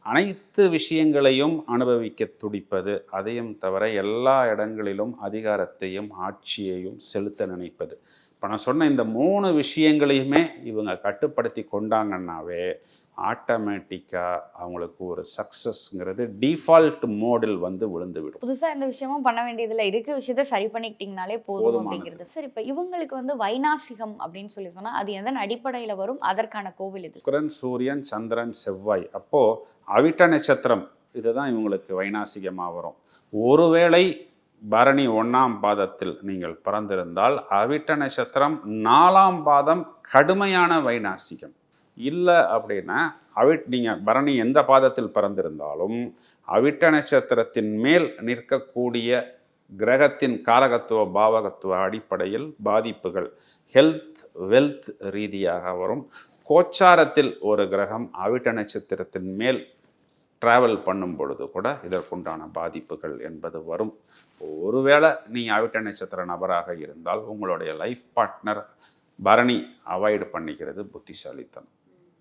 அனைத்து விஷயங்களையும் அனுபவிக்க துடிப்பது, அதையும் தவிர எல்லா இடங்களிலும் அதிகாரத்தையும் ஆட்சியையும் செலுத்த நினைப்பது. இப்போ நான் சொன்ன இந்த 3 விஷயங்களையுமே இவங்க கட்டுப்படுத்தி கொண்டாங்கன்னாவே ஆட்டோமேட்டிக்காக அவங்களுக்கு ஒரு சக்ஸஸ்ங்கிறது டிஃபால்ட் மோடில் வந்து விழுந்துவிடும். புதுசாக எந்த விஷயமும் பண்ண வேண்டியதில்லை, இருக்கிற விஷயத்த சரி பண்ணிக்கிட்டிங்கனாலே போதும் அப்படிங்கிறது. சரி, இப்போ இவங்களுக்கு வந்து வைநாசிகம் அப்படின்னு சொன்னால் அது எதன் அடிப்படையில் வரும்? அதற்கான கோவில் இது சுக்கிரன், சூரியன், சந்திரன், செவ்வாய். அப்போது அவிட்ட நட்சத்திரம் இதுதான் இவங்களுக்கு வைநாசிகமாக வரும். ஒருவேளை பரணி 1ஆம் பாதத்தில் நீங்கள் பிறந்திருந்தால் அவிட்ட நட்சத்திரம் 4ஆம் பாதம் கடுமையான வைநாசிகம். இல்லை அப்படின்னா நீங்கள் பரணி எந்த பாதத்தில் பிறந்திருந்தாலும் அவிட்ட நட்சத்திரத்தின் மேல் நிற்கக்கூடிய கிரகத்தின் காரகத்துவ பாவகத்துவ அடிப்படையில் பாதிப்புகள் ஹெல்த் வெல்த் ரீதியாக வரும். கோச்சாரத்தில் ஒரு கிரகம் அவிட்ட நட்சத்திரத்தின் மேல் டிராவல் பண்ணும் பொழுது கூட இதற்குண்டான பாதிப்புகள் என்பது வரும். ஒருவேளை நீ அவிட்ட நட்சத்திர நபராக இருந்தால் உங்களுடைய லைஃப் பார்ட்னர் பரணி அவாய்டு பண்ணிக்கிறது புத்திசாலித்தனம்.